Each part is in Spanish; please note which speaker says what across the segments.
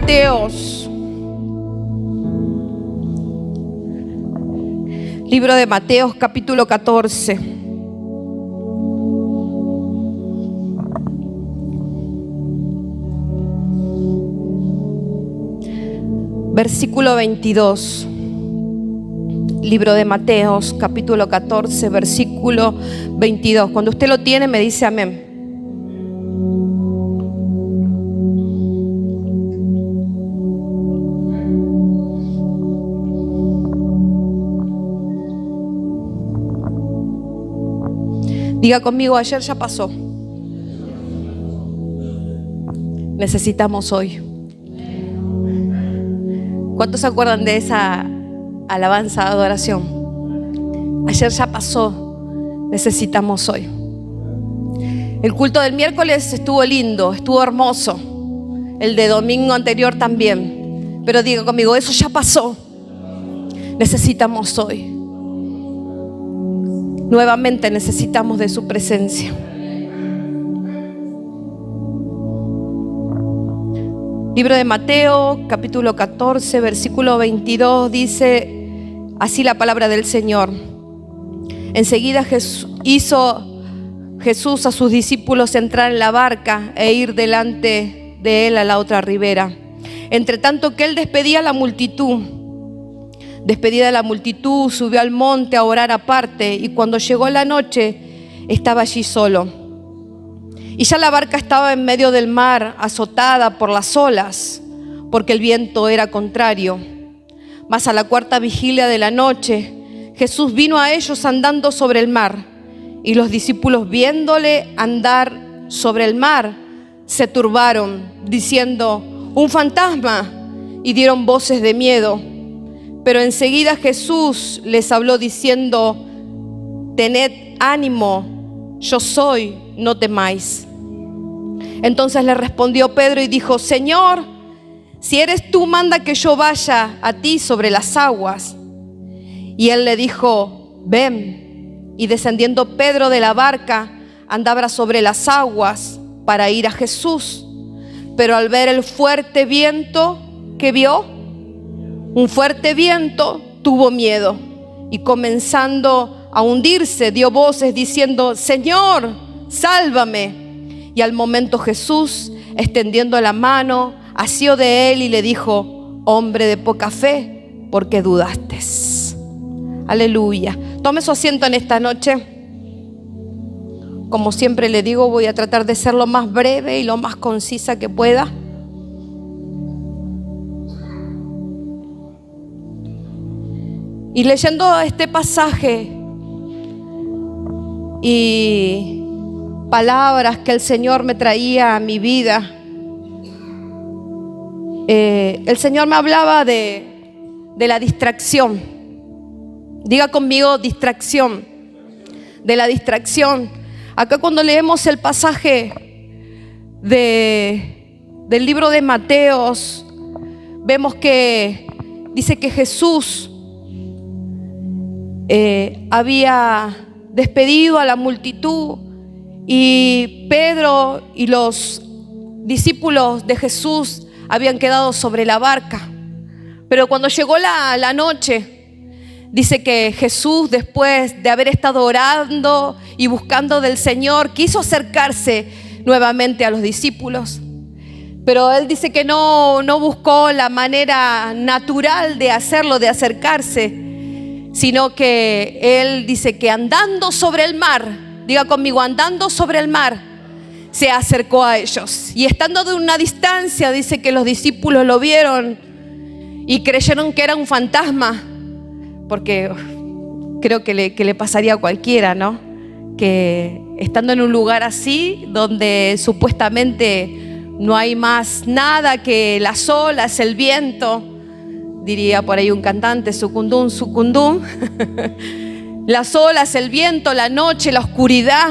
Speaker 1: Mateos. Libro de Mateos, capítulo 14. Versículo 22. Libro de Mateos, capítulo 14, versículo 22. Cuando usted lo tiene, me dice amén. Diga conmigo, ayer ya pasó. Necesitamos hoy. ¿Cuántos se acuerdan de esa alabanza, adoración? Ayer ya pasó, necesitamos hoy. El culto del miércoles estuvo lindo, estuvo hermoso. El de domingo anterior también. Pero diga conmigo, eso ya pasó. Necesitamos hoy. Nuevamente necesitamos de su presencia. Libro de Mateo, capítulo 14, versículo 22, dice así la palabra del Señor. Enseguida hizo Jesús a sus discípulos entrar en la barca e ir delante de él a la otra ribera. Entre tanto que él despedida la multitud, subió al monte a orar aparte, y cuando llegó la noche estaba allí solo. Y ya la barca estaba en medio del mar, azotada por las olas, porque el viento era contrario. Mas a la cuarta vigilia de la noche, Jesús vino a ellos andando sobre el mar, y los discípulos, viéndole andar sobre el mar, se turbaron, diciendo: «¡Un fantasma!», y dieron voces de miedo. Pero enseguida Jesús les habló diciendo: «Tened ánimo, yo soy, no temáis». Entonces le respondió Pedro y dijo: «Señor, si eres tú, manda que yo vaya a ti sobre las aguas». Y él le dijo: «Ven». Y descendiendo Pedro de la barca, andaba sobre las aguas para ir a Jesús. Pero al ver el fuerte viento, ¿qué vio? Un fuerte viento, tuvo miedo, y comenzando a hundirse, dio voces diciendo: «Señor, sálvame». Y al momento Jesús, extendiendo la mano, asió de él y le dijo: «Hombre de poca fe, ¿por qué dudaste?». Aleluya. Tome su asiento en esta noche. Como siempre le digo, voy a tratar de ser lo más breve y lo más concisa que pueda. Y leyendo este pasaje y palabras que el Señor me traía a mi vida, el Señor me hablaba de la distracción. Diga conmigo, distracción. De la distracción. Acá cuando leemos el pasaje del libro de Mateos, vemos que dice que Jesús había despedido a la multitud, y Pedro y los discípulos de Jesús habían quedado sobre la barca. Pero cuando llegó la noche, dice que Jesús, después de haber estado orando y buscando del Señor, quiso acercarse nuevamente a los discípulos. Pero él dice que no buscó la manera natural de hacerlo, de acercarse, sino que él dice que andando sobre el mar, diga conmigo, andando sobre el mar, se acercó a ellos. Y estando de una distancia, dice que los discípulos lo vieron y creyeron que era un fantasma, porque creo que le pasaría a cualquiera, ¿no? Que estando en un lugar así, donde supuestamente no hay más nada que las olas, el viento, diría por ahí un cantante, sucundum, sucundum. Las olas, el viento, la noche, la oscuridad,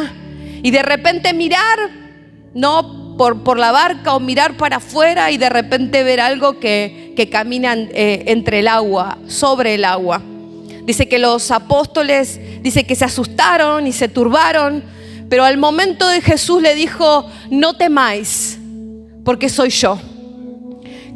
Speaker 1: y de repente mirar, no por la barca, o mirar para afuera y de repente ver algo que camina entre el agua, sobre el agua. Dice que los apóstoles, dice que se asustaron y se turbaron, pero al momento de Jesús le dijo: «No temáis, porque soy yo».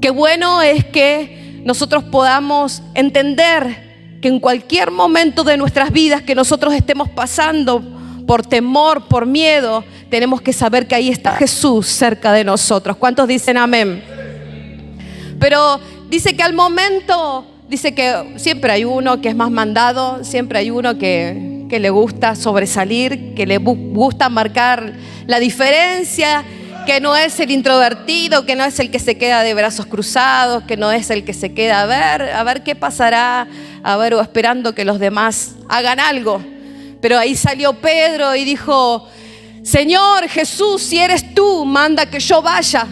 Speaker 1: Qué bueno es que nosotros podamos entender que en cualquier momento de nuestras vidas que nosotros estemos pasando por temor, por miedo, tenemos que saber que ahí está Jesús cerca de nosotros. ¿Cuántos dicen amén? Pero dice que al momento, dice que siempre hay uno que es más mandado, siempre hay uno que le gusta sobresalir, que le gusta marcar la diferencia, que no es el introvertido, que no es el que se queda de brazos cruzados, que no es el que se queda a ver qué pasará, o esperando que los demás hagan algo. Pero ahí salió Pedro y dijo: Señor Jesús, si eres tú, manda que yo vaya.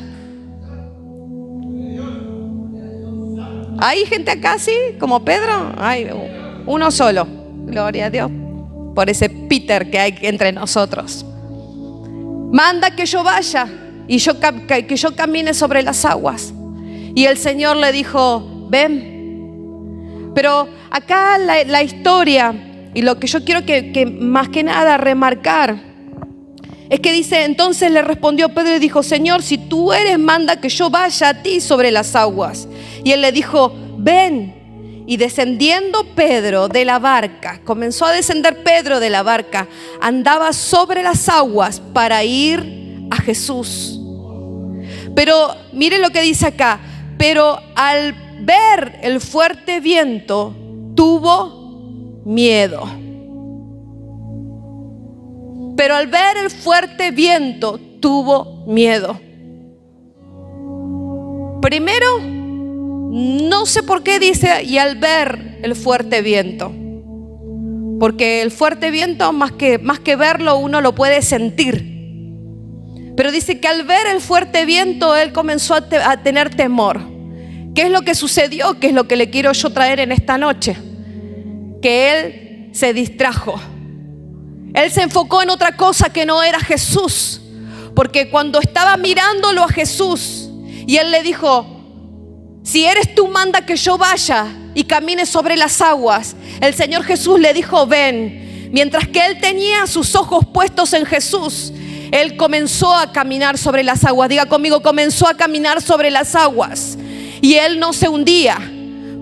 Speaker 1: ¿Hay gente acá así, como Pedro? Hay uno solo. Gloria a Dios por ese Peter que hay entre nosotros. Manda que yo vaya y que yo camine sobre las aguas. Y el Señor le dijo: ven. Pero acá la historia, y lo que yo quiero que más que nada remarcar, es que dice: entonces le respondió Pedro y dijo: Señor, si tú eres, manda que yo vaya a ti sobre las aguas. Y él le dijo: ven. Y descendiendo Pedro de la barca, comenzó a descender Pedro de la barca, andaba sobre las aguas para ir a Jesús. Pero mire lo que dice acá: pero al ver el fuerte viento, tuvo miedo. Pero al ver el fuerte viento, tuvo miedo. Primero, no sé por qué dice y al ver el fuerte viento. Porque el fuerte viento, más que verlo, uno lo puede sentir. Pero dice que al ver el fuerte viento, él comenzó a tener temor. ¿Qué es lo que sucedió? ¿Qué es lo que le quiero yo traer en esta noche? Que él se distrajo. Él se enfocó en otra cosa que no era Jesús. Porque cuando estaba mirándolo a Jesús y él le dijo: si eres tú, manda que yo vaya y camine sobre las aguas. El Señor Jesús le dijo: ven. Mientras que él tenía sus ojos puestos en Jesús, él comenzó a caminar sobre las aguas. Diga conmigo: comenzó a caminar sobre las aguas. Y él no se hundía,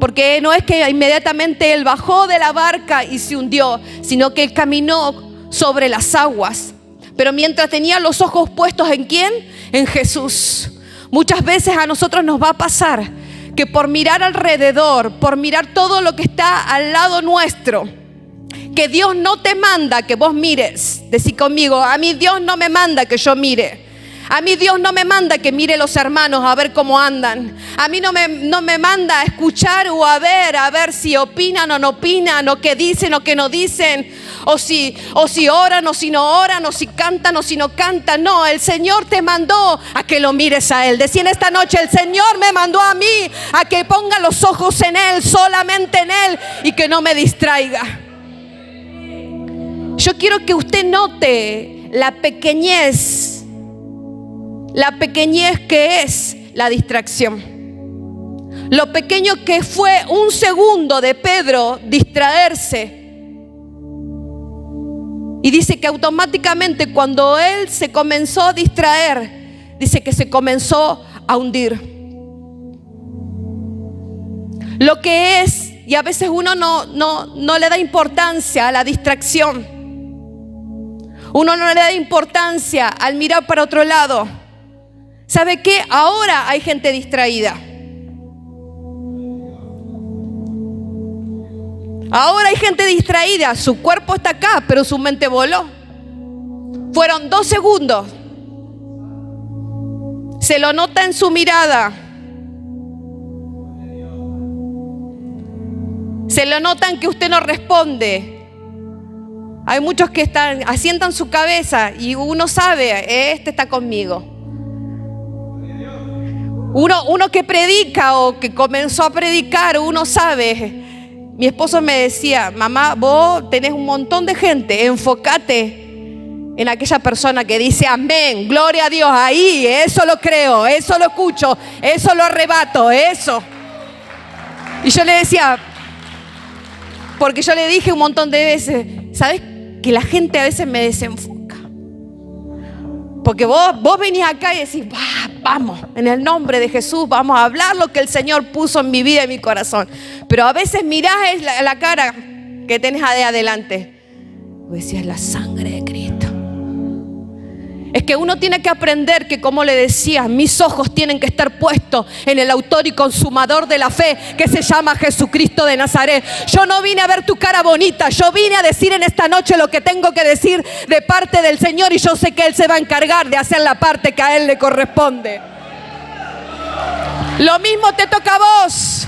Speaker 1: porque no es que inmediatamente él bajó de la barca y se hundió, sino que él caminó sobre las aguas. Pero mientras tenía los ojos puestos ¿en quién? En Jesús. Muchas veces a nosotros nos va a pasar que por mirar alrededor, por mirar todo lo que está al lado nuestro, que Dios no te manda que vos mires. Decí conmigo: a mí Dios no me manda que yo mire. A mí Dios no me manda que mire los hermanos a ver cómo andan. A mí no me manda a escuchar o a ver si opinan o no opinan, o qué dicen o qué no dicen, o si oran o si no oran, o si cantan o si no cantan. No, el Señor te mandó a que lo mires a Él. Decía en esta noche: el Señor me mandó a mí a que ponga los ojos en Él, solamente en Él, y que no me distraiga. Yo quiero que usted note la pequeñez que es la distracción. Lo pequeño que fue un segundo de Pedro distraerse. Y dice que automáticamente cuando él se comenzó a distraer, dice que se comenzó a hundir. Lo que es, y a veces uno no le da importancia a la distracción. Uno no le da importancia al mirar para otro lado. ¿Sabe qué? Ahora hay gente distraída. Ahora hay gente distraída. Su cuerpo está acá, pero su mente voló. Fueron 2 segundos. Se lo nota en su mirada. Se lo nota en que usted no responde. Hay muchos que asientan su cabeza y uno sabe: este está conmigo. Uno que predica o que comenzó a predicar, uno sabe. Mi esposo me decía: mamá, vos tenés un montón de gente, enfócate en aquella persona que dice amén, gloria a Dios, ahí, eso lo creo, eso lo escucho, eso lo arrebato, eso. Y yo le decía, porque yo le dije un montón de veces: ¿sabes que la gente a veces me desenfoca? Porque vos venís acá y decís, vamos, en el nombre de Jesús, vamos a hablar lo que el Señor puso en mi vida y en mi corazón. Pero a veces mirás la cara que tenés de adelante. Vos decís, la sangre de Cristo. Es que uno tiene que aprender que, como le decía, mis ojos tienen que estar puestos en el autor y consumador de la fe, que se llama Jesucristo de Nazaret. Yo no vine a ver tu cara bonita, yo vine a decir en esta noche lo que tengo que decir de parte del Señor, y yo sé que Él se va a encargar de hacer la parte que a Él le corresponde. Lo mismo te toca a vos.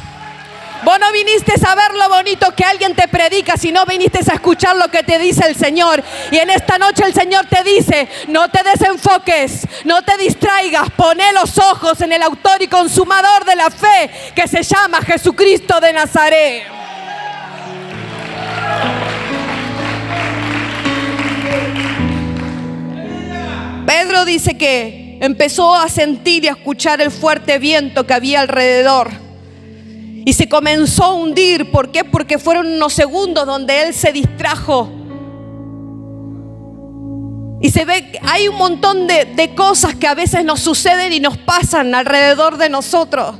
Speaker 1: Vos no viniste a ver lo bonito que alguien te predica, sino viniste a escuchar lo que te dice el Señor. Y en esta noche el Señor te dice, no te desenfoques, no te distraigas, poné los ojos en el autor y consumador de la fe, que se llama Jesucristo de Nazaret. Pedro dice que empezó a sentir y a escuchar el fuerte viento que había alrededor. Y se comenzó a hundir. ¿Por qué? Porque fueron unos segundos donde él se distrajo. Y se ve, hay un montón de cosas que a veces nos suceden y nos pasan alrededor de nosotros.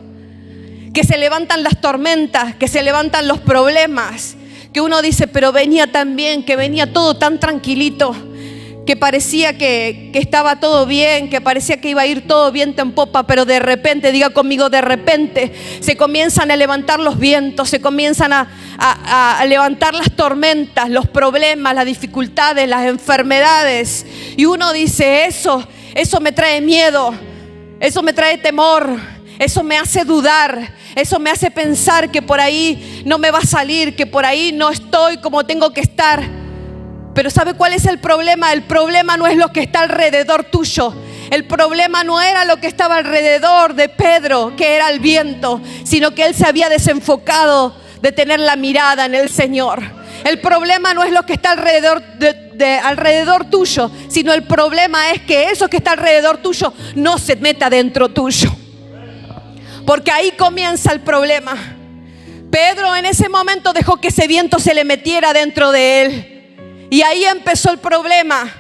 Speaker 1: Que se levantan las tormentas, que se levantan los problemas. Que uno dice, pero venía tan bien, que venía todo tan tranquilito. Que parecía que estaba todo bien, que parecía que iba a ir todo viento en popa, pero de repente, diga conmigo, de repente se comienzan a levantar los vientos, se comienzan a levantar las tormentas, los problemas, las dificultades, las enfermedades. Y uno dice, eso me trae miedo, eso me trae temor, eso me hace dudar, eso me hace pensar que por ahí no me va a salir, que por ahí no estoy como tengo que estar. Pero ¿sabe cuál es el problema? El problema no es lo que está alrededor tuyo. El problema no era lo que estaba alrededor de Pedro, que era el viento, sino que él se había desenfocado de tener la mirada en el Señor. El problema no es lo que está alrededor tuyo, sino el problema es que eso que está alrededor tuyo no se meta dentro tuyo. Porque ahí comienza el problema. Pedro en ese momento dejó que ese viento se le metiera dentro de él. Y ahí empezó el problema,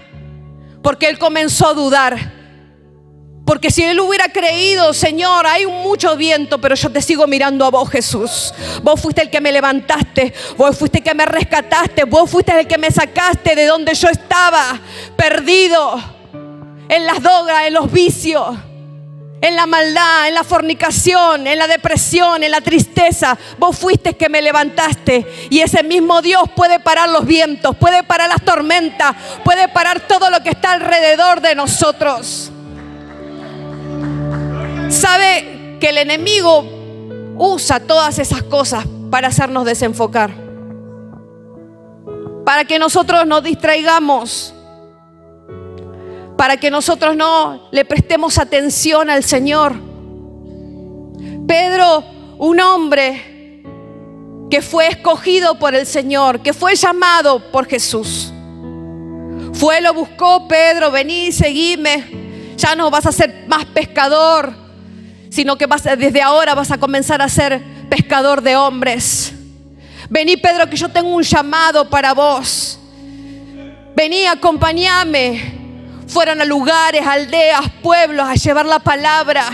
Speaker 1: porque él comenzó a dudar. Porque si él hubiera creído, Señor, hay mucho viento, pero yo te sigo mirando a vos, Jesús. Vos fuiste el que me levantaste, vos fuiste el que me rescataste, vos fuiste el que me sacaste de donde yo estaba, perdido, en las drogas, en los vicios, en la maldad, en la fornicación, en la depresión, en la tristeza. Vos fuiste el que me levantaste. Y ese mismo Dios puede parar los vientos, puede parar las tormentas, puede parar todo lo que está alrededor de nosotros. Sabe que el enemigo usa todas esas cosas para hacernos desenfocar, para que nosotros nos distraigamos, para que nosotros no le prestemos atención al Señor. Pedro, un hombre que fue escogido por el Señor, que fue llamado por Jesús, lo buscó. Pedro, vení, seguime, ya no vas a ser más pescador, sino que desde ahora vas a comenzar a ser pescador de hombres. Vení, Pedro, que yo tengo un llamado para vos. Vení, acompáñame. Fueron a lugares, aldeas, pueblos a llevar la palabra,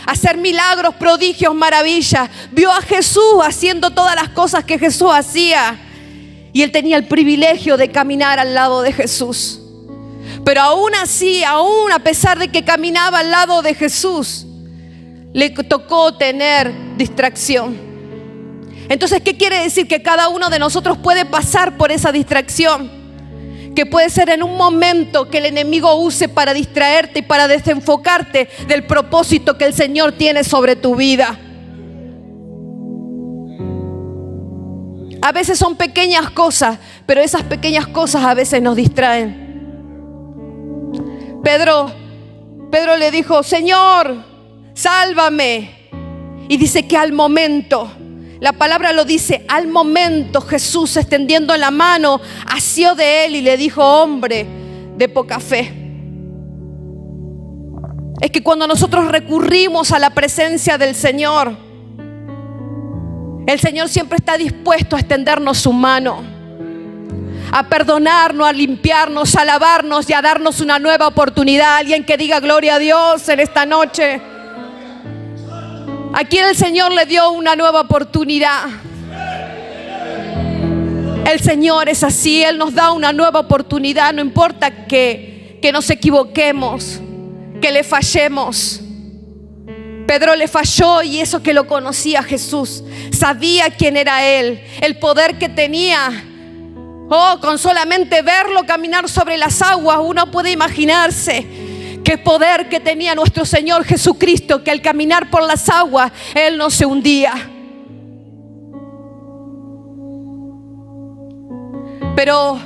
Speaker 1: a hacer milagros, prodigios, maravillas. Vio a Jesús haciendo todas las cosas que Jesús hacía. Y él tenía el privilegio de caminar al lado de Jesús. Pero aún así, aún a pesar de que caminaba al lado de Jesús, le tocó tener distracción. Entonces, ¿qué quiere decir? Que cada uno de nosotros puede pasar por esa distracción. Que puede ser en un momento que el enemigo use para distraerte y para desenfocarte del propósito que el Señor tiene sobre tu vida. A veces son pequeñas cosas, pero esas pequeñas cosas a veces nos distraen. Pedro le dijo, Señor, sálvame. Y dice que al momento, la palabra lo dice, al momento Jesús, extendiendo la mano, asió de él y le dijo, hombre de poca fe. Es que cuando nosotros recurrimos a la presencia del Señor, el Señor siempre está dispuesto a extendernos su mano, a perdonarnos, a limpiarnos, a lavarnos y a darnos una nueva oportunidad. Alguien que diga gloria a Dios en esta noche. ¿A quién el Señor le dio una nueva oportunidad? El Señor es así, Él nos da una nueva oportunidad. No importa que nos equivoquemos, que le fallemos. Pedro le falló, y eso que lo conocía a Jesús, sabía quién era Él, el poder que tenía. Oh, con solamente verlo caminar sobre las aguas, uno puede imaginarse qué poder que tenía nuestro Señor Jesucristo, que al caminar por las aguas, Él no se hundía. Pero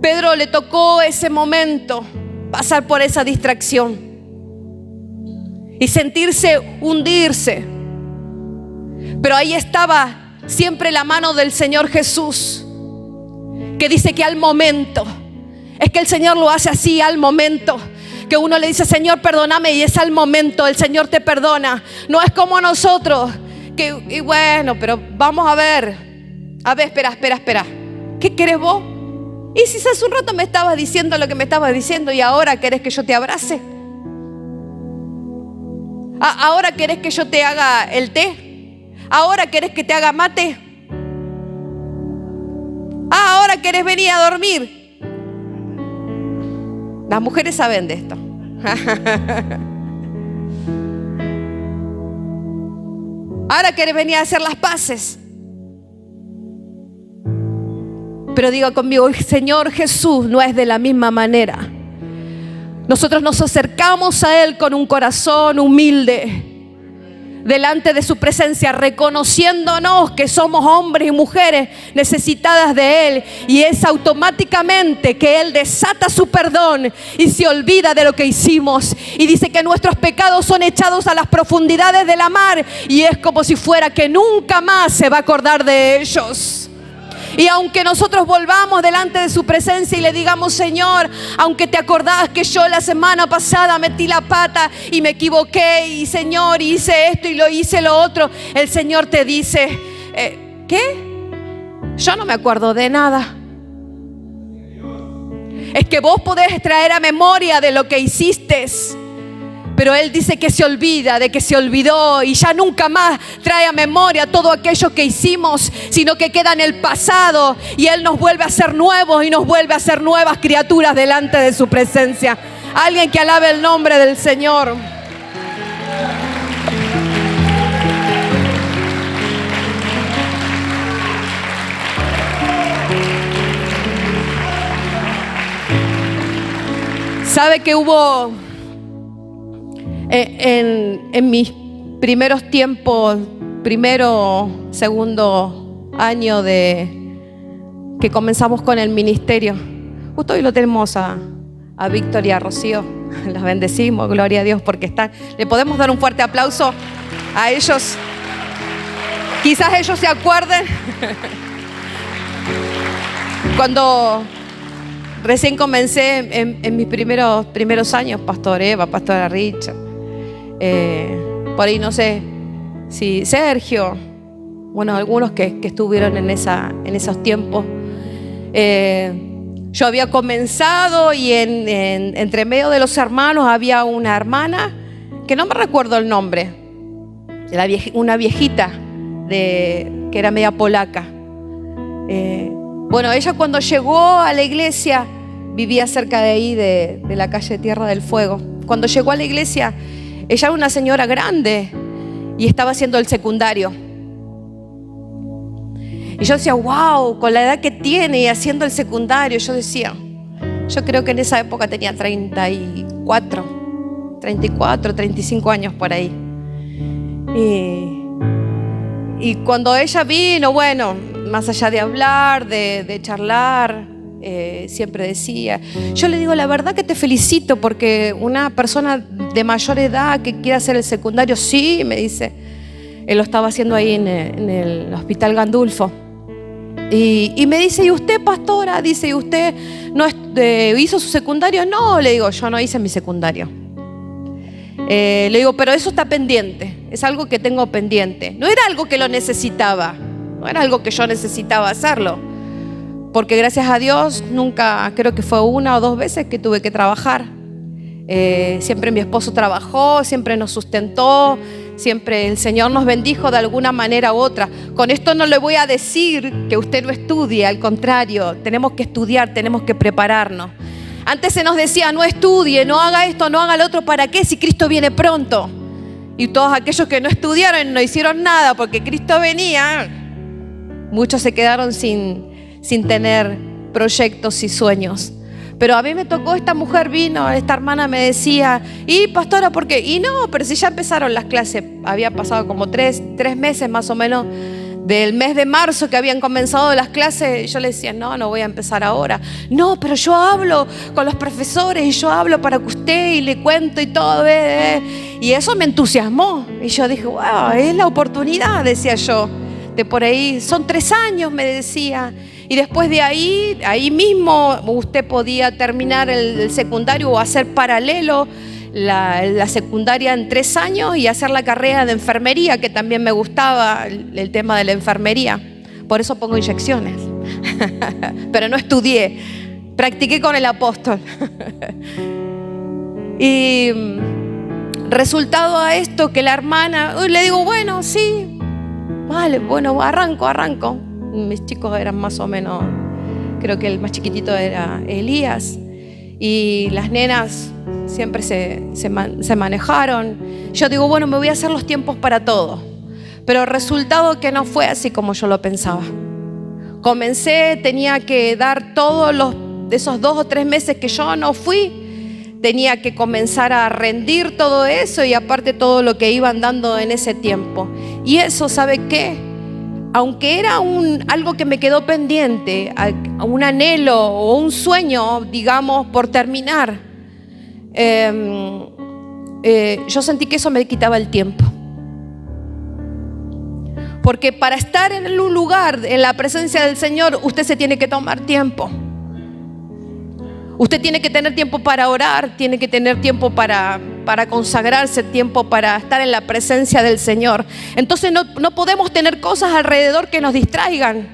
Speaker 1: Pedro le tocó ese momento pasar por esa distracción y sentirse hundirse. Pero ahí estaba siempre la mano del Señor Jesús, que dice que al momento, es que el Señor lo hace así, al momento que uno le dice: Señor, perdóname, y es al momento, el Señor te perdona. No es como nosotros, y bueno, pero vamos a ver, espera. ¿Qué querés vos? Y si hace un rato me estabas diciendo lo que me estabas diciendo, y ahora querés que yo te abrace. Ahora querés que yo te haga el té. Ahora querés que te haga mate. Ahora querés venir a dormir. Las mujeres saben de esto. Ahora querés venir a hacer las paces. Pero diga conmigo: Señor Jesús no es de la misma manera. Nosotros nos acercamos a Él con un corazón humilde, delante de su presencia, reconociéndonos que somos hombres y mujeres necesitadas de Él. Y es automáticamente que Él desata su perdón y se olvida de lo que hicimos. Y dice que nuestros pecados son echados a las profundidades de la mar, y es como si fuera que nunca más se va a acordar de ellos. Y aunque nosotros volvamos delante de su presencia y le digamos: Señor, aunque te acordás que yo la semana pasada metí la pata y me equivoqué, y Señor, hice esto y lo hice lo otro, el Señor te dice: ¿qué? Yo no me acuerdo de nada. Es que vos podés traer a memoria de lo que hiciste, pero Él dice que se olvida de que se olvidó, y ya nunca más trae a memoria todo aquello que hicimos, sino que queda en el pasado, y Él nos vuelve a hacer nuevos y nos vuelve a hacer nuevas criaturas delante de su presencia. Alguien que alabe el nombre del Señor. ¿Sabe que hubo en mis primeros tiempos, segundo año de que comenzamos con el ministerio? Justo hoy lo tenemos a Víctor y a Rocío. Los bendecimos, gloria a Dios, porque están. Le podemos dar un fuerte aplauso a ellos. Quizás ellos se acuerden cuando recién comencé en mis primeros años, Pastor Eva, Pastora Richard. Por ahí no sé si Sergio, bueno, algunos que estuvieron en esos tiempos. Yo había comenzado, y entre medio de los hermanos había una hermana que no me recuerdo el nombre, una viejita que era media polaca. Bueno, ella cuando llegó a la iglesia vivía cerca de ahí, de la calle Tierra del Fuego. Cuando llegó a la iglesia, ella era una señora grande y estaba haciendo el secundario. Y yo decía: wow, con la edad que tiene y haciendo el secundario. Yo decía, yo creo que en esa época tenía 34, 35 años por ahí. Y cuando ella vino, bueno, más allá de hablar, de charlar, siempre decía, yo le digo: la verdad que te felicito, porque una persona de mayor edad que quiere hacer el secundario, sí, me dice, él lo estaba haciendo ahí en el Hospital Gandulfo. Y me dice: ¿y usted, pastora? Dice: ¿y usted no hizo su secundario? No, le digo, yo no hice mi secundario. Le digo: pero eso está pendiente, es algo que tengo pendiente. No era algo que lo necesitaba, no era algo que yo necesitaba hacerlo, porque gracias a Dios nunca, creo que fue 1 o 2 veces que tuve que trabajar. Siempre mi esposo trabajó, siempre nos sustentó, siempre el Señor nos bendijo de alguna manera u otra. Con esto no le voy a decir que usted no estudie, al contrario, tenemos que estudiar, tenemos que prepararnos. Antes se nos decía, no estudie, no haga esto, no haga lo otro, ¿para qué? Si Cristo viene pronto. Y todos aquellos que no estudiaron no hicieron nada porque Cristo venía, muchos se quedaron sin tener proyectos y sueños. Pero a mí me tocó, esta mujer vino, esta hermana me decía, y pastora, ¿por qué? Y no, pero si ya empezaron las clases, había pasado como 3 meses más o menos del mes de marzo que habían comenzado las clases. Yo le decía, no voy a empezar ahora. No, pero yo hablo con los profesores y yo hablo para que usted y le cuento y todo. Y eso me entusiasmó. Y yo dije, wow, es la oportunidad, decía yo. De por ahí, son 3 años, me decía. Y después de ahí mismo usted podía terminar el secundario o hacer paralelo la secundaria en 3 años y hacer la carrera de enfermería, que también me gustaba el tema de la enfermería. Por eso pongo inyecciones. Pero no estudié, practiqué con el apóstol. Y resultado a esto que la hermana, le digo, bueno, sí, vale, bueno, arranco. Mis chicos eran más o menos, creo que el más chiquitito era Elías, y las nenas siempre se manejaron. Yo digo, bueno, me voy a hacer los tiempos para todo. Pero resultado que no fue así como yo lo pensaba. Comencé, tenía que dar todos esos 2 o 3 meses que yo no fui, tenía que comenzar a rendir todo eso y aparte todo lo que iban dando en ese tiempo. Y eso, ¿sabe qué? Aunque era algo que me quedó pendiente, un anhelo o un sueño, digamos, por terminar, yo sentí que eso me quitaba el tiempo. Porque para estar en un lugar, en la presencia del Señor, usted se tiene que tomar tiempo. Usted tiene que tener tiempo para orar, tiene que tener tiempo para consagrarse, tiempo para estar en la presencia del Señor. Entonces no podemos tener cosas alrededor que nos distraigan.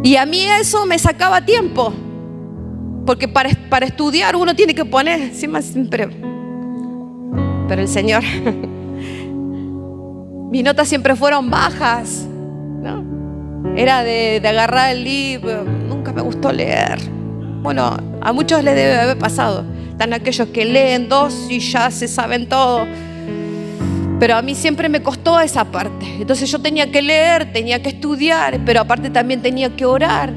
Speaker 1: Y a mí eso me sacaba tiempo. Porque para estudiar uno tiene que poner encima siempre. Pero el Señor, mis notas siempre fueron bajas, ¿no? Era de agarrar el libro, nunca me gustó leer. Bueno, a muchos les debe haber pasado. Están aquellos que leen 2 y ya se saben todo. Pero a mí siempre me costó esa parte. Entonces yo tenía que leer, tenía que estudiar, pero aparte también tenía que orar.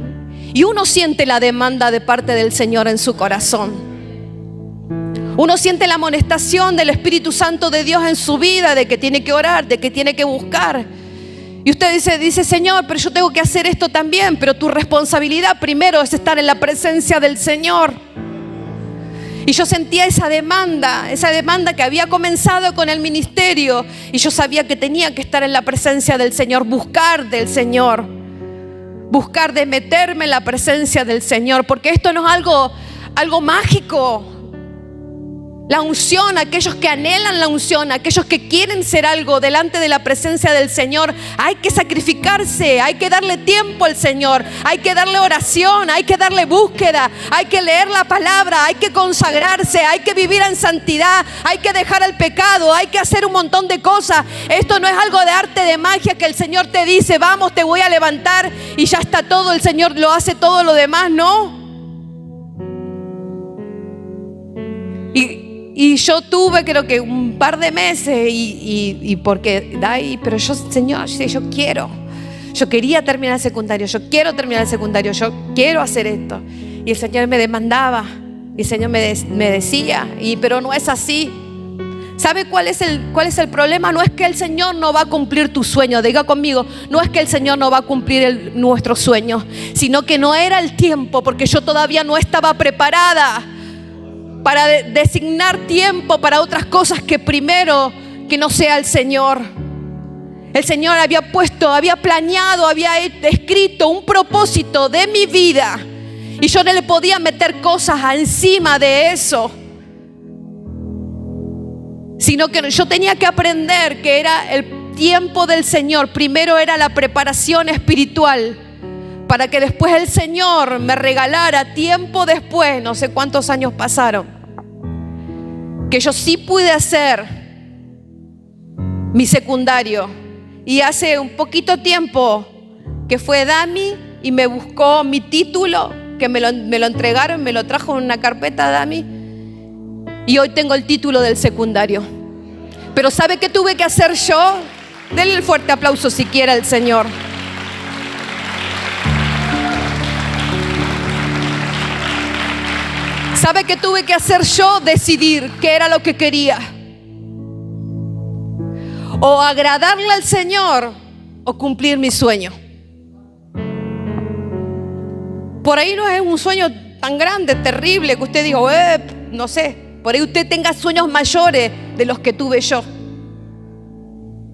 Speaker 1: Y uno siente la demanda de parte del Señor en su corazón. Uno siente la amonestación del Espíritu Santo de Dios en su vida, de que tiene que orar, de que tiene que buscar. Y usted dice, Señor, pero yo tengo que hacer esto también. Pero tu responsabilidad primero es estar en la presencia del Señor. Y yo sentía esa demanda que había comenzado con el ministerio. Y yo sabía que tenía que estar en la presencia del Señor, buscar del Señor. Buscar de meterme en la presencia del Señor. Porque esto no es algo mágico. La unción, aquellos que anhelan la unción, aquellos que quieren ser algo delante de la presencia del Señor, hay que sacrificarse, hay que darle tiempo al Señor, hay que darle oración, hay que darle búsqueda, hay que leer la palabra, hay que consagrarse, hay que vivir en santidad, hay que dejar el pecado, hay que hacer un montón de cosas. Esto no es algo de arte, de magia que el Señor te dice, vamos, te voy a levantar y ya está todo, el Señor lo hace todo lo demás, no. Y yo tuve creo que un par de meses y porque pero yo, Señor, yo quería terminar el secundario, yo quiero terminar el secundario, yo quiero hacer esto. Y el Señor me demandaba, y el Señor me decía, pero no es así. ¿Sabe cuál es el problema? No es que el Señor no va a cumplir tu sueño, diga conmigo, no es que el Señor no va a cumplir nuestro sueño, sino que no era el tiempo, porque yo todavía no estaba preparada para designar tiempo para otras cosas que primero que no sea el Señor. El Señor había planeado, había escrito un propósito de mi vida y yo no le podía meter cosas encima de eso, sino que yo tenía que aprender que era el tiempo del Señor. Primero era la preparación espiritual para que después el Señor me regalara tiempo después, no sé cuántos años pasaron, que yo sí pude hacer mi secundario. Y hace un poquito tiempo que fue Dami y me buscó mi título, que me lo entregaron, me lo trajo en una carpeta Dami, y hoy tengo el título del secundario. Pero ¿sabe qué tuve que hacer yo? Denle el fuerte aplauso si quiere al Señor. ¿Sabe qué tuve que hacer yo? Decidir qué era lo que quería. O agradarle al Señor o cumplir mi sueño. Por ahí no es un sueño tan grande, terrible, que usted diga, no sé, por ahí usted tenga sueños mayores de los que tuve yo.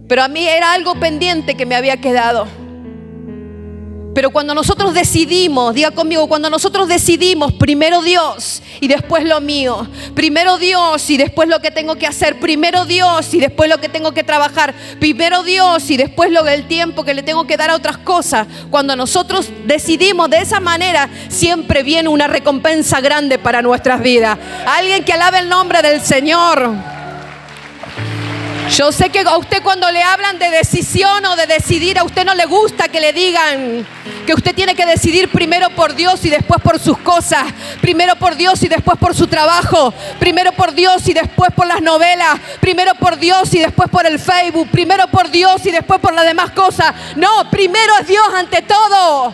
Speaker 1: Pero a mí era algo pendiente que me había quedado. Pero cuando nosotros decidimos, diga conmigo, cuando nosotros decidimos primero Dios y después lo mío, primero Dios y después lo que tengo que hacer, primero Dios y después lo que tengo que trabajar, primero Dios y después el tiempo que le tengo que dar a otras cosas, cuando nosotros decidimos de esa manera, siempre viene una recompensa grande para nuestras vidas. Alguien que alabe el nombre del Señor. Yo sé que a usted cuando le hablan de decisión o de decidir, a usted no le gusta que le digan que usted tiene que decidir primero por Dios y después por sus cosas, primero por Dios y después por su trabajo, primero por Dios y después por las novelas, primero por Dios y después por el Facebook, primero por Dios y después por las demás cosas. No, primero es Dios ante todo.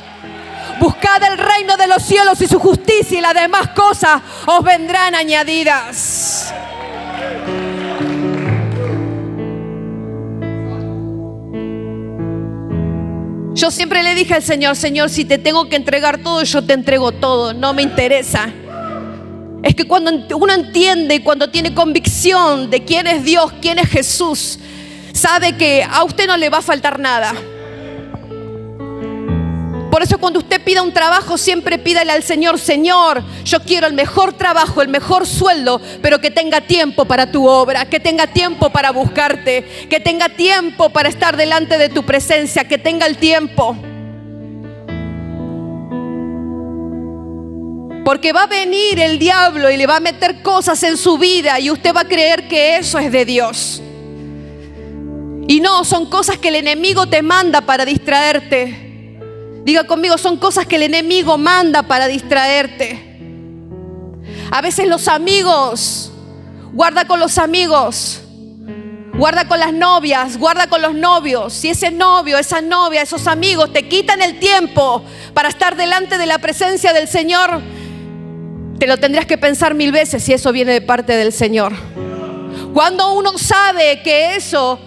Speaker 1: Buscad el reino de los cielos y su justicia, y las demás cosas os vendrán añadidas. Yo siempre le dije al Señor, Señor, si te tengo que entregar todo, yo te entrego todo, no me interesa. Es que cuando uno entiende, cuando tiene convicción de quién es Dios, quién es Jesús, sabe que a usted no le va a faltar nada. Por eso cuando usted pida un trabajo, siempre pídale al Señor, Señor, yo quiero el mejor trabajo, el mejor sueldo, pero que tenga tiempo para tu obra, que tenga tiempo para buscarte, que tenga tiempo para estar delante de tu presencia, que tenga el tiempo. Porque va a venir el diablo y le va a meter cosas en su vida y usted va a creer que eso es de Dios. Y no, son cosas que el enemigo te manda para distraerte. Diga conmigo, son cosas que el enemigo manda para distraerte. A veces los amigos, guarda con los amigos, guarda con las novias, guarda con los novios. Si ese novio, esa novia, esos amigos te quitan el tiempo para estar delante de la presencia del Señor, te lo tendrías que pensar 1000 veces si eso viene de parte del Señor. Cuando uno sabe que eso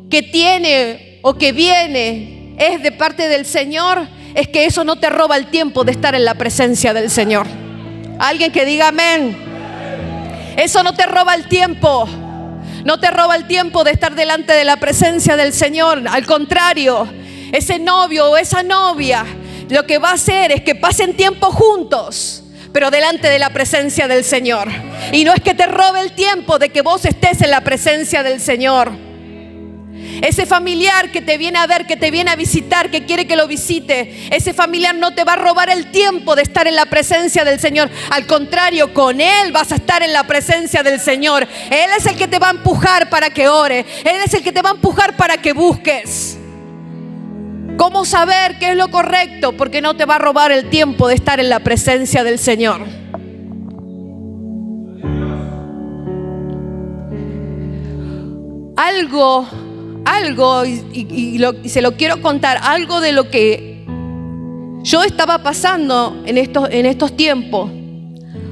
Speaker 1: que tiene o que viene es de parte del Señor, es que eso no te roba el tiempo de estar en la presencia del Señor. Alguien que diga amén. Eso no te roba el tiempo. No te roba el tiempo de estar delante de la presencia del Señor. Al contrario, ese novio o esa novia lo que va a hacer es que pasen tiempo juntos, pero delante de la presencia del Señor. Y no es que te robe el tiempo de que vos estés en la presencia del Señor. Ese familiar que te viene a ver, que te viene a visitar, que quiere que lo visite, ese familiar no te va a robar el tiempo de estar en la presencia del Señor. Al contrario, con él vas a estar en la presencia del Señor. Él es el que te va a empujar para que ores. Él es el que te va a empujar para que busques. ¿Cómo saber qué es lo correcto? Porque no te va a robar el tiempo de estar en la presencia del Señor. Algo, y se lo quiero contar, algo de lo que yo estaba pasando en estos tiempos,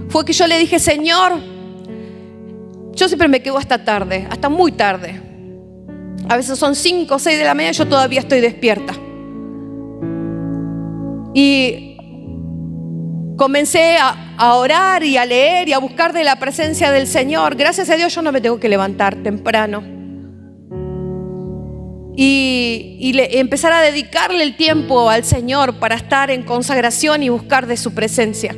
Speaker 1: fue que yo le dije, Señor, yo siempre me quedo hasta tarde, hasta muy tarde. A veces son 5 o 6 de la mañana y yo todavía estoy despierta. Y comencé a orar y a leer y a buscar de la presencia del Señor. Gracias a Dios yo no me tengo que levantar temprano. Y empezar a dedicarle el tiempo al Señor para estar en consagración y buscar de su presencia.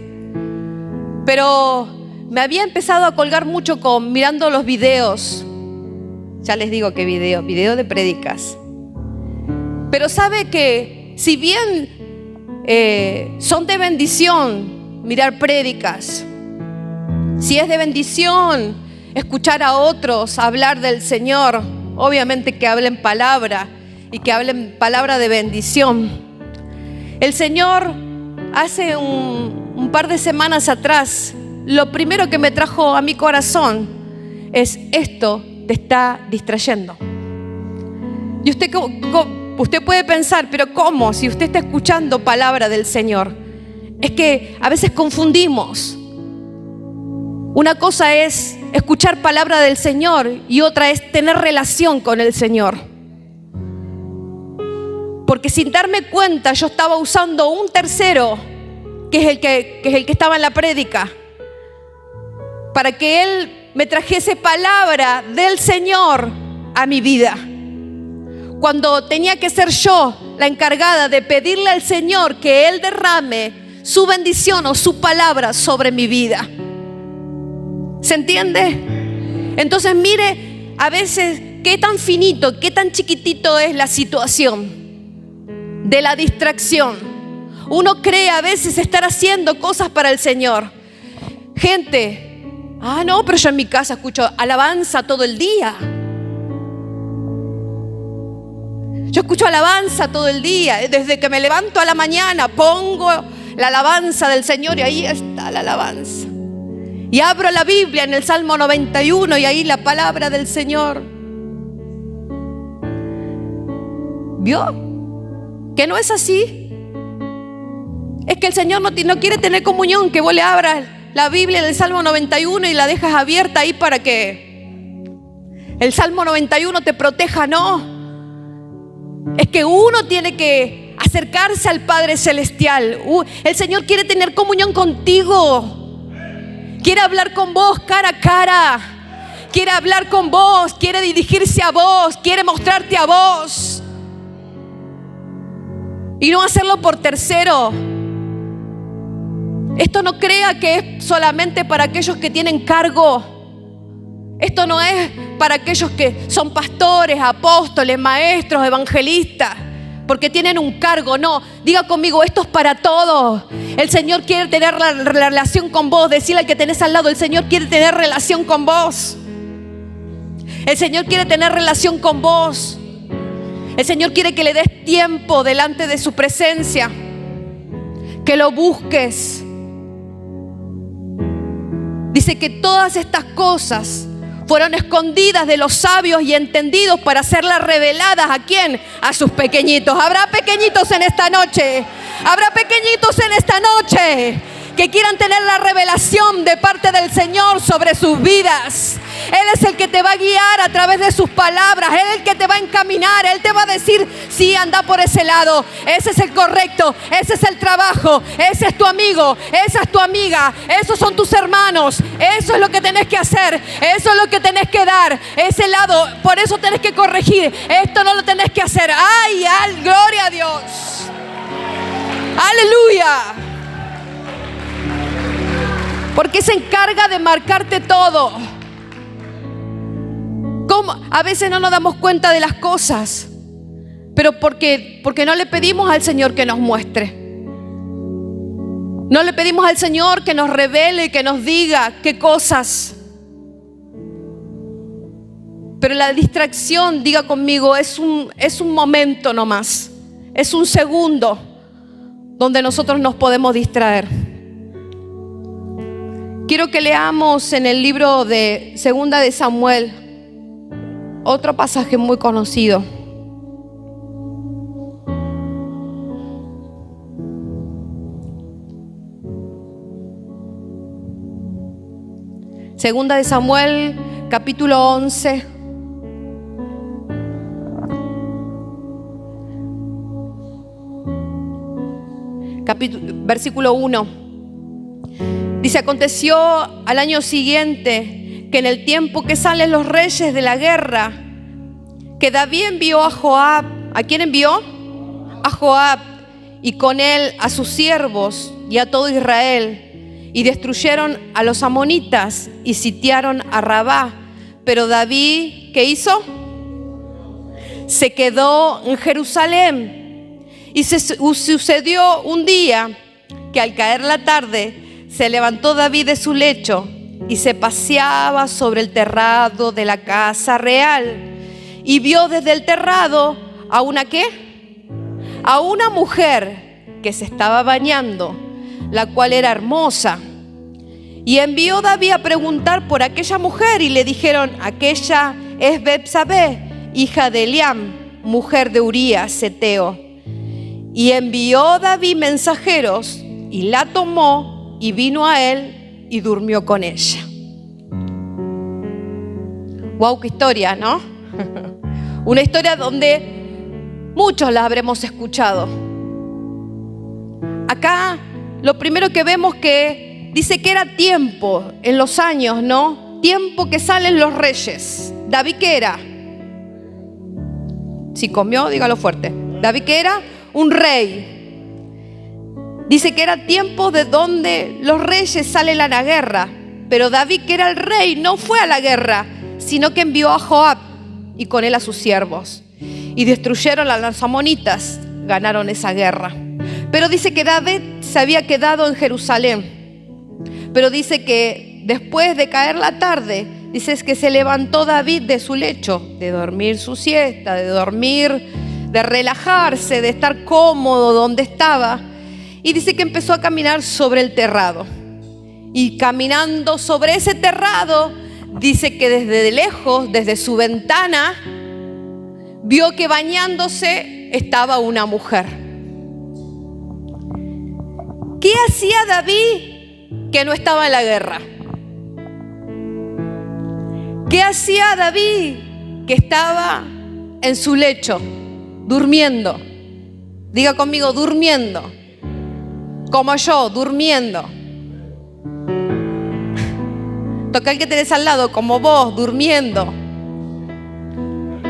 Speaker 1: Pero me había empezado a colgar mucho mirando los videos. Ya les digo qué video de prédicas. Pero sabe que si bien son de bendición mirar prédicas. Si es de bendición escuchar a otros hablar del Señor, obviamente que hablen palabra y que hablen palabra de bendición. El Señor hace un par de semanas atrás, lo primero que me trajo a mi corazón es: esto te está distrayendo. Y usted puede pensar, pero ¿cómo? Si usted está escuchando palabra del Señor. Es que a veces confundimos. Una cosa es escuchar palabra del Señor y otra es tener relación con el Señor. Porque sin darme cuenta yo estaba usando un tercero, que es el que estaba en la prédica, para que Él me trajese palabra del Señor a mi vida, cuando tenía que ser yo la encargada de pedirle al Señor que Él derrame su bendición o su palabra sobre mi vida. ¿Se entiende? Entonces mire, a veces qué tan finito, qué tan chiquitito es la situación de la distracción. Uno cree a veces estar haciendo cosas para el Señor. Gente, no, pero yo en mi casa escucho alabanza todo el día. Yo escucho alabanza todo el día. Desde que me levanto a la mañana pongo la alabanza del Señor y ahí está la alabanza. Y abro la Biblia en el Salmo 91 y ahí la palabra del Señor. ¿Vio? Que no es así. Es que el Señor no quiere tener comunión, que vos le abras la Biblia del Salmo 91 y la dejas abierta ahí para que el Salmo 91 te proteja. No. Es que uno tiene que acercarse al Padre Celestial. El Señor quiere tener comunión contigo. Quiere hablar con vos cara a cara. Quiere hablar con vos. Quiere dirigirse a vos. Quiere mostrarte a vos. Y no hacerlo por tercero. Esto no crea que es solamente para aquellos que tienen cargo. Esto no es para aquellos que son pastores, apóstoles, maestros, evangelistas, porque tienen un cargo. No, diga conmigo, esto es para todos. El Señor quiere tener la relación con vos. Decirle al que tenés al lado: el Señor quiere tener relación con vos. El Señor quiere tener relación con vos. El Señor quiere que le des tiempo delante de su presencia, que lo busques. Dice que todas estas cosas fueron escondidas de los sabios y entendidos para hacerlas reveladas. ¿A quién? A sus pequeñitos. ¿Habrá pequeñitos en esta noche? ¿Habrá pequeñitos en esta noche que quieran tener la revelación de parte del Señor sobre sus vidas? Él es el que te va a guiar a través de sus palabras. Él es el que te va a encaminar. Él te va a decir: sí, anda por ese lado. Ese es el correcto. Ese es el trabajo. Ese es tu amigo. Esa es tu amiga. Esos son tus hermanos. Eso es lo que tenés que hacer. Eso es lo que tenés que dar. Ese lado. Por eso tenés que corregir. Esto no lo tenés que hacer. ¡Ay! ¡Gloria a Dios! ¡Aleluya! Porque se encarga de marcarte todo. ¿Cómo? A veces no nos damos cuenta de las cosas, pero porque no le pedimos al Señor que nos muestre. No le pedimos al Señor que nos revele, que nos diga qué cosas. Pero la distracción, diga conmigo, es un momento nomás. Es un segundo donde nosotros nos podemos distraer. Quiero que leamos en el libro de Segunda de Samuel otro pasaje muy conocido. Segunda de Samuel, capítulo 11. Versículo 1. Dice: aconteció al año siguiente que en el tiempo que salen los reyes de la guerra, que David envió a Joab. ¿A quién envió? A Joab, y con él a sus siervos y a todo Israel, y destruyeron a los amonitas y sitiaron a Rabá. Pero David, ¿qué hizo? Se quedó en Jerusalén. Y sucedió un día que al caer la tarde se levantó David de su lecho y se paseaba sobre el terrado de la casa real. Y vio desde el terrado a una ¿qué? A una mujer que se estaba bañando, la cual era hermosa. Y envió David a preguntar por aquella mujer y le dijeron: aquella es Betsabé, hija de Eliam, mujer de Urías Heteo. Y envió David mensajeros y la tomó y vino a él y durmió con ella. Wow, qué historia, ¿no? Una historia donde muchos la habremos escuchado. Acá lo primero que vemos que dice que era tiempo en los años, ¿no? Tiempo que salen los reyes. ¿David qué era? Si comió, dígalo fuerte. ¿David qué era? Un rey. Dice que era tiempo de donde los reyes salen a la guerra. Pero David, que era el rey, no fue a la guerra, sino que envió a Joab y con él a sus siervos. Y destruyeron a los amonitas, ganaron esa guerra. Pero dice que David se había quedado en Jerusalén. Pero dice que después de caer la tarde, dice que se levantó David de su lecho, de dormir su siesta, de dormir, de relajarse, de estar cómodo donde estaba. Y dice que empezó a caminar sobre el terrado. Y caminando sobre ese terrado, dice que desde lejos, desde su ventana, vio que bañándose estaba una mujer. ¿Qué hacía David que no estaba en la guerra? ¿Qué hacía David que estaba en su lecho, durmiendo? Diga conmigo, durmiendo. Como yo, durmiendo. Toca el que tenés al lado, como vos, durmiendo.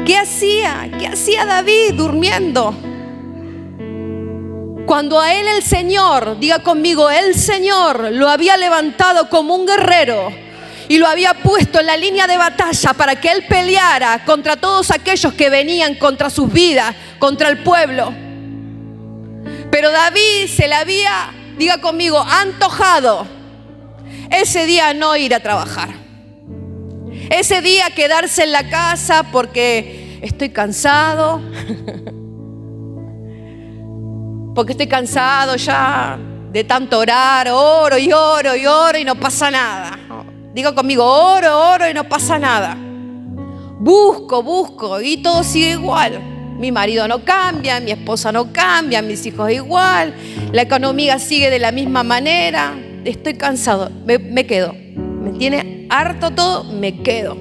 Speaker 1: ¿Qué hacía? ¿Qué hacía David durmiendo? Cuando a él el Señor, diga conmigo, el Señor lo había levantado como un guerrero y lo había puesto en la línea de batalla para que él peleara contra todos aquellos que venían contra sus vidas, contra el pueblo. Pero David se le había, diga conmigo, antojado ese día no ir a trabajar. Ese día quedarse en la casa porque estoy cansado. Porque estoy cansado ya de tanto orar, oro y oro y oro y no pasa nada. Diga conmigo, oro y no pasa nada. Busco y todo sigue igual. Mi marido no cambia, mi esposa no cambia, mis hijos igual, la economía sigue de la misma manera. Estoy cansado, me quedo. Me tiene harto todo, me quedo.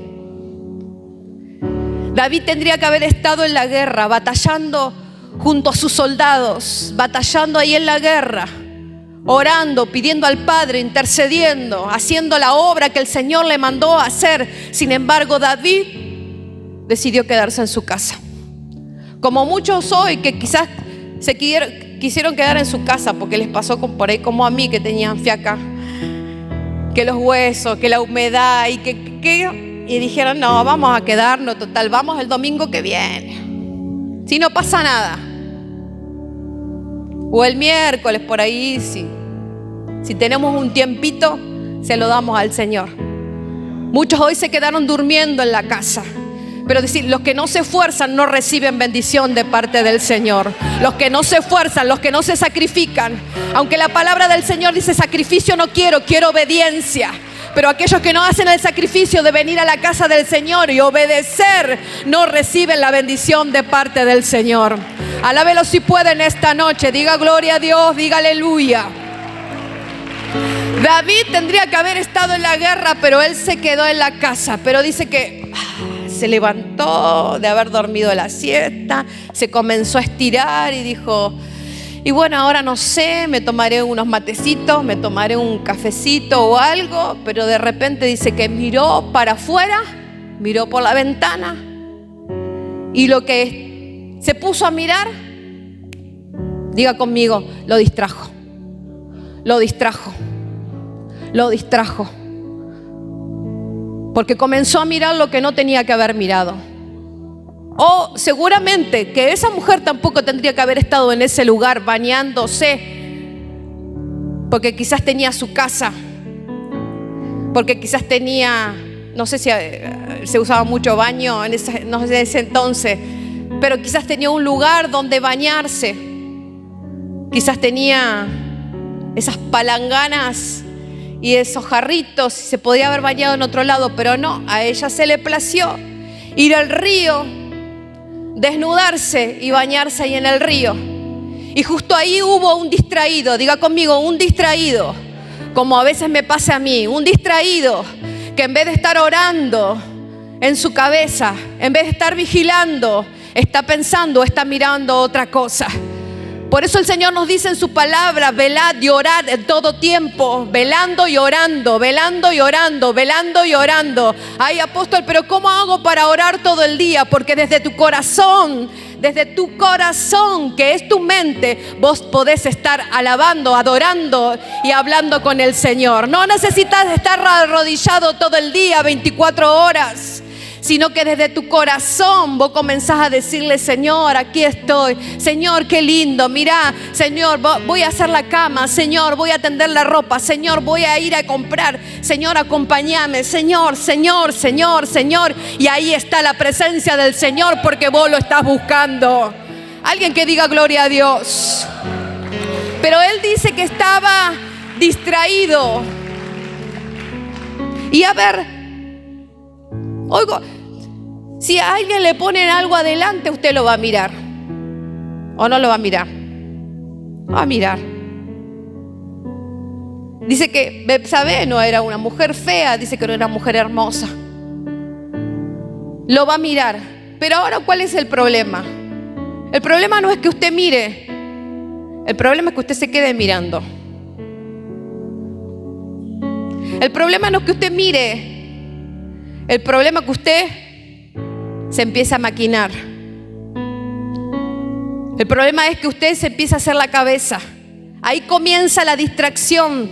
Speaker 1: David tendría que haber estado en la guerra, batallando junto a sus soldados, batallando ahí en la guerra, orando, pidiendo al Padre, intercediendo, haciendo la obra que el Señor le mandó a hacer. Sin embargo, David decidió quedarse en su casa. Como muchos hoy que quizás se quisieron quedar en su casa porque les pasó por ahí como a mí, que tenían fiaca, que los huesos, que la humedad y dijeron, no, vamos a quedarnos, total, vamos el domingo que viene, si no pasa nada, o el miércoles por ahí, si tenemos un tiempito, se lo damos al Señor. Muchos hoy se quedaron durmiendo en la casa. Pero decir, los que no se esfuerzan no reciben bendición de parte del Señor. Los que no se esfuerzan, los que no se sacrifican. Aunque la palabra del Señor dice sacrificio no quiero, quiero obediencia. Pero aquellos que no hacen el sacrificio de venir a la casa del Señor y obedecer, no reciben la bendición de parte del Señor. Alábelo si pueden esta noche. Diga gloria a Dios, diga aleluya. David tendría que haber estado en la guerra, pero él se quedó en la casa. Pero dice que se levantó de haber dormido la siesta, se comenzó a estirar y dijo, y bueno, ahora no sé, me tomaré unos matecitos, me tomaré un cafecito o algo. Pero de repente dice que miró para afuera, miró por la ventana y lo que se puso a mirar, diga conmigo, lo distrajo. Porque comenzó a mirar lo que no tenía que haber mirado. O seguramente que esa mujer tampoco tendría que haber estado en ese lugar bañándose, porque quizás tenía su casa, porque quizás tenía, no sé si se usaba mucho baño en ese entonces, pero quizás tenía un lugar donde bañarse, quizás tenía esas palanganas y esos jarritos, se podía haber bañado en otro lado, pero no, a ella se le plació ir al río, desnudarse y bañarse ahí en el río. Y justo ahí hubo un distraído, diga conmigo, un distraído, como a veces me pasa a mí, un distraído que en vez de estar orando en su cabeza, en vez de estar vigilando, está pensando, está mirando otra cosa. Por eso el Señor nos dice en su palabra: velad y orad en todo tiempo, velando y orando, velando y orando, velando y orando. Ay, apóstol, pero ¿cómo hago para orar todo el día? Porque desde tu corazón, que es tu mente, vos podés estar alabando, adorando y hablando con el Señor. No necesitas estar arrodillado todo el día, 24 horas. Sino que desde tu corazón vos comenzás a decirle: Señor, aquí estoy. Señor, qué lindo. Mirá, Señor, voy a hacer la cama. Señor, voy a tender la ropa. Señor, voy a ir a comprar. Señor, acompáñame. Señor, Señor, Señor, Señor. Y ahí está la presencia del Señor, porque vos lo estás buscando. Alguien que diga gloria a Dios. Pero él dice que estaba distraído. Y a ver, oigo, si a alguien le ponen algo adelante, usted lo va a mirar. ¿O no lo va a mirar? Va a mirar. Dice que Betsabé no era una mujer fea, dice que era una mujer hermosa. Lo va a mirar. Pero ahora, ¿cuál es el problema? El problema no es que usted mire. El problema es que usted se quede mirando. El problema no es que usted mire. El problema es que usted se empieza a maquinar. El problema es que usted se empieza a hacer la cabeza. Ahí comienza la distracción.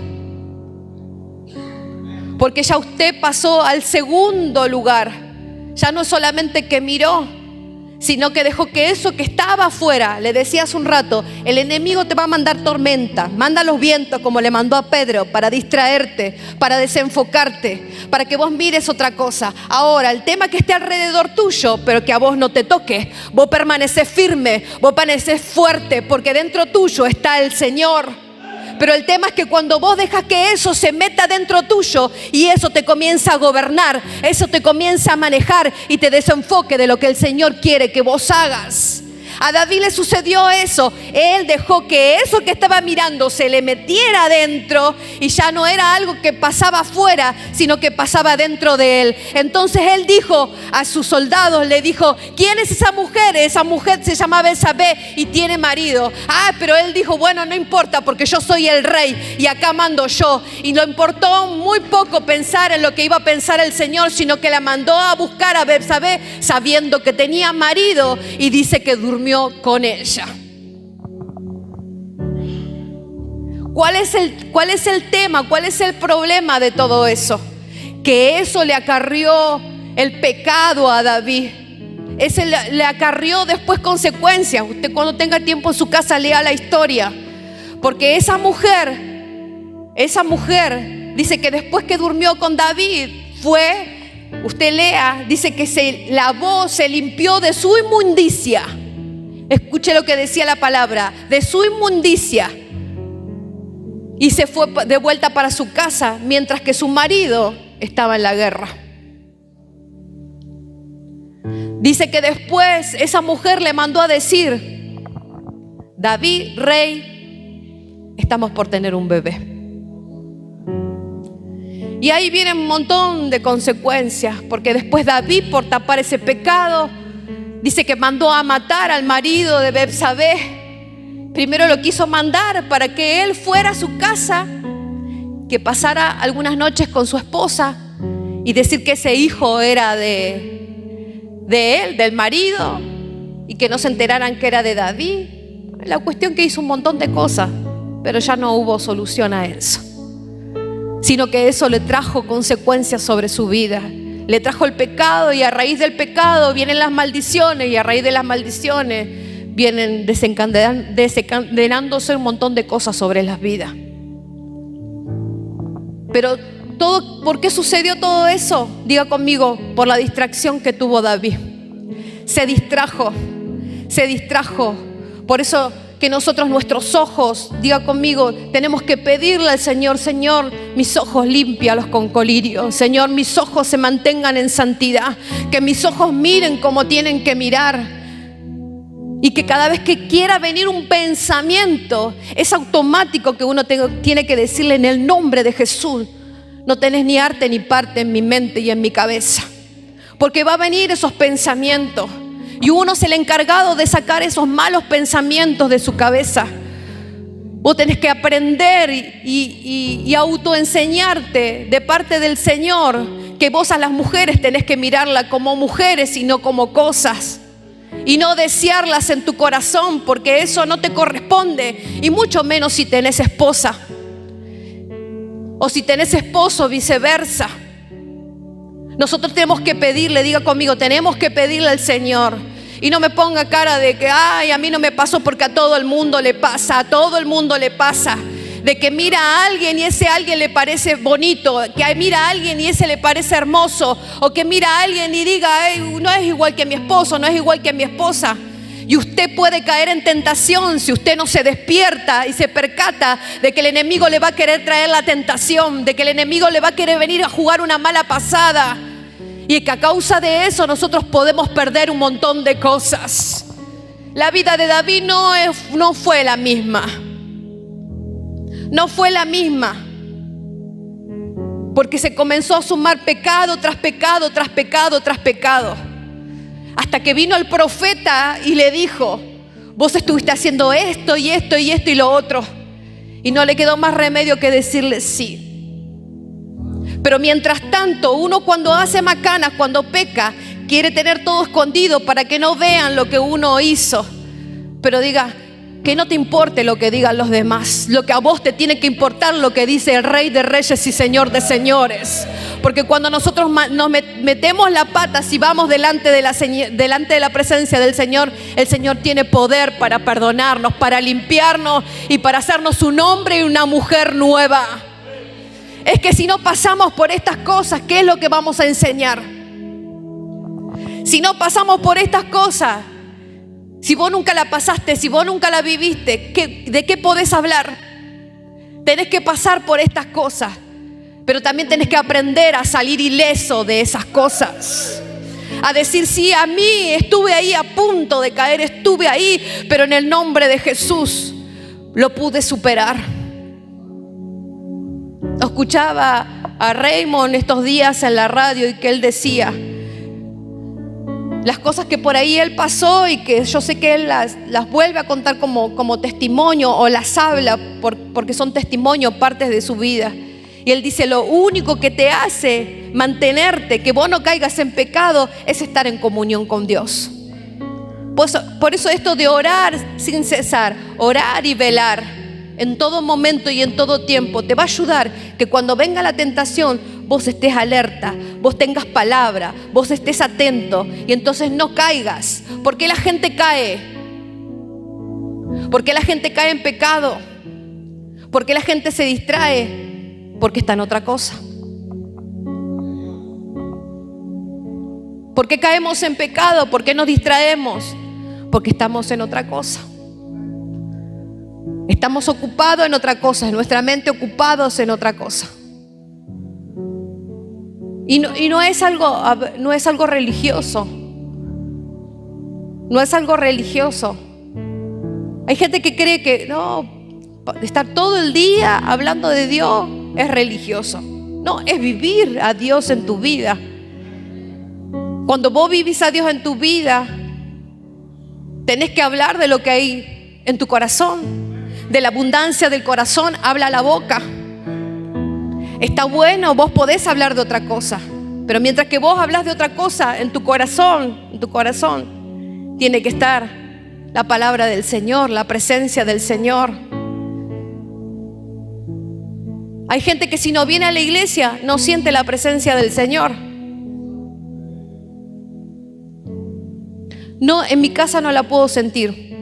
Speaker 1: Porque ya usted pasó al segundo lugar. Ya no solamente que miró, sino que dejó que eso que estaba afuera, le decía hace un rato, el enemigo te va a mandar tormenta, manda los vientos como le mandó a Pedro para distraerte, para desenfocarte, para que vos mires otra cosa. Ahora, el tema que esté alrededor tuyo, pero que a vos no te toque, vos permaneces firme, vos permaneces fuerte, porque dentro tuyo está el Señor. Pero el tema es que cuando vos dejas que eso se meta dentro tuyo y eso te comienza a gobernar, eso te comienza a manejar y te desenfoque de lo que el Señor quiere que vos hagas. A David le sucedió eso. Él dejó que eso que estaba mirando se le metiera adentro y ya no era algo que pasaba afuera, sino que pasaba dentro de él. Entonces él dijo a sus soldados, le dijo: ¿quién es esa mujer? Esa mujer se llama Betsabé y tiene marido. Pero él dijo: bueno, no importa, porque yo soy el rey y acá mando yo. Y le importó muy poco pensar en lo que iba a pensar el Señor, sino que la mandó a buscar a Betsabé sabiendo que tenía marido, y dice que durmió con ella. ¿Cuál es el tema? ¿Cuál es el problema de todo eso? Que eso le acarrió el pecado a David. Ese le acarrió después consecuencias. Usted, cuando tenga tiempo en su casa, lea la historia. Porque esa mujer dice que después que durmió con David usted lea, dice que se lavó, se limpió de su inmundicia. Escuche lo que decía la palabra: de su inmundicia. Y se fue de vuelta para su casa, mientras que su marido estaba en la guerra. Dice que después esa mujer le mandó a decir: David, rey, estamos por tener un bebé. Y ahí viene un montón de consecuencias, porque después David, por tapar ese pecado, dice que mandó a matar al marido de Betsabé. Primero lo quiso mandar para que él fuera a su casa, que pasara algunas noches con su esposa y decir que ese hijo era de él, del marido, y que no se enteraran que era de David. La cuestión que hizo un montón de cosas, pero ya no hubo solución a eso, sino que eso le trajo consecuencias sobre su vida. le trajo el pecado, y a raíz del pecado vienen las maldiciones, y a raíz de las maldiciones vienen desencadenándose un montón de cosas sobre las vidas. Pero ¿por qué sucedió todo eso? Diga conmigo, por la distracción que tuvo David. Se distrajo. Por eso que nosotros, nuestros ojos, diga conmigo, tenemos que pedirle al Señor: Señor, mis ojos límpialos con colirio. Señor, mis ojos se mantengan en santidad. Que mis ojos miren como tienen que mirar. Y que cada vez que quiera venir un pensamiento, es automático que uno tiene que decirle: en el nombre de Jesús, no tenés ni arte ni parte en mi mente y en mi cabeza. Porque va a venir esos pensamientos. Y uno es el encargado de sacar esos malos pensamientos de su cabeza. Vos tenés que aprender y autoenseñarte de parte del Señor que vos a las mujeres tenés que mirarla como mujeres y no como cosas. Y no desearlas en tu corazón, porque eso no te corresponde. Y mucho menos si tenés esposa. O si tenés esposo, viceversa. Nosotros tenemos que pedirle, diga conmigo, tenemos que pedirle al Señor. Y no me ponga cara de que, ay, a mí no me pasó, porque a todo el mundo le pasa, a todo el mundo le pasa. De que mira a alguien y ese alguien le parece bonito, que mira a alguien y ese le parece hermoso, o que mira a alguien y diga: no es igual que mi esposo, no es igual que mi esposa. Y usted puede caer en tentación si usted no se despierta y se percata de que el enemigo le va a querer traer la tentación, de que el enemigo le va a querer venir a jugar una mala pasada. Y que a causa de eso nosotros podemos perder un montón de cosas. La vida de David no fue la misma. No fue la misma. Porque se comenzó a sumar pecado tras pecado, tras pecado, tras pecado. Hasta que vino el profeta y le dijo: vos estuviste haciendo esto y esto y esto y lo otro. Y no le quedó más remedio que decirle sí. Pero mientras tanto, uno cuando hace macanas, cuando peca, quiere tener todo escondido para que no vean lo que uno hizo. Pero diga, que no te importe lo que digan los demás. Lo que a vos te tiene que importar, lo que dice el Rey de Reyes y Señor de Señores. Porque cuando nosotros nos metemos la pata, si vamos delante de la presencia del Señor, el Señor tiene poder para perdonarnos, para limpiarnos y para hacernos un hombre y una mujer nueva. Es que si no pasamos por estas cosas, ¿qué es lo que vamos a enseñar? Si no pasamos por estas cosas, si vos nunca la pasaste, si vos nunca la viviste, ¿de qué podés hablar? Tenés que pasar por estas cosas, pero también tenés que aprender a salir ileso de esas cosas. A decir: sí, a mí estuve ahí a punto de caer, estuve ahí, pero en el nombre de Jesús lo pude superar. Escuchaba a Raymond estos días en la radio y que él decía las cosas que por ahí él pasó y que yo sé que él las vuelve a contar como testimonio, o las habla porque son testimonio, partes de su vida. Y él dice: lo único que te hace mantenerte, que vos no caigas en pecado, es estar en comunión con Dios. Por eso esto de orar sin cesar, orar y velar en todo momento y en todo tiempo, te va a ayudar que cuando venga la tentación, vos estés alerta, vos tengas palabra, vos estés atento y entonces no caigas. ¿Por qué la gente cae? ¿Por qué la gente cae en pecado? ¿Por qué la gente se distrae? Porque está en otra cosa. ¿Por qué caemos en pecado? ¿Por qué nos distraemos? Porque estamos en otra cosa. Estamos ocupados en otra cosa, en nuestra mente ocupados en otra cosa. Y no es algo religioso. No es algo religioso. Hay gente que cree que no, estar todo el día hablando de Dios es religioso. No, es vivir a Dios en tu vida. Cuando vos vivís a Dios en tu vida, tenés que hablar de lo que hay en tu corazón. De la abundancia del corazón habla la boca. Está bueno, vos podés hablar de otra cosa, pero mientras que vos hablas de otra cosa, en tu corazón tiene que estar la palabra del Señor, la presencia del Señor. Hay gente que si no viene a la iglesia no siente la presencia del Señor. No, en mi casa no la puedo sentir.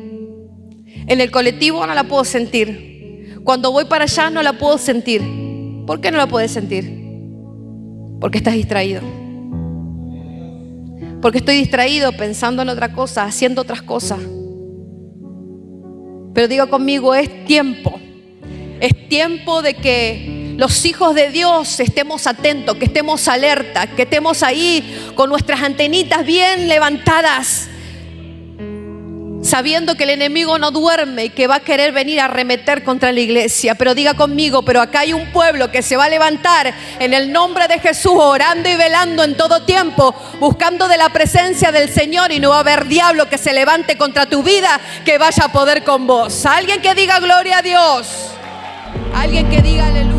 Speaker 1: En el colectivo no la puedo sentir. Cuando voy para allá no la puedo sentir. ¿Por qué no la puedes sentir? Porque estás distraído. Porque estoy distraído pensando en otra cosa, haciendo otras cosas. Pero diga conmigo, es tiempo. Es tiempo de que los hijos de Dios estemos atentos, que estemos alerta, que estemos ahí con nuestras antenitas bien levantadas, sabiendo que el enemigo no duerme y que va a querer venir a arremeter contra la iglesia. Pero diga conmigo, pero acá hay un pueblo que se va a levantar en el nombre de Jesús, orando y velando en todo tiempo, buscando de la presencia del Señor, y no va a haber diablo que se levante contra tu vida que vaya a poder con vos. Alguien que diga gloria a Dios, alguien que diga aleluya.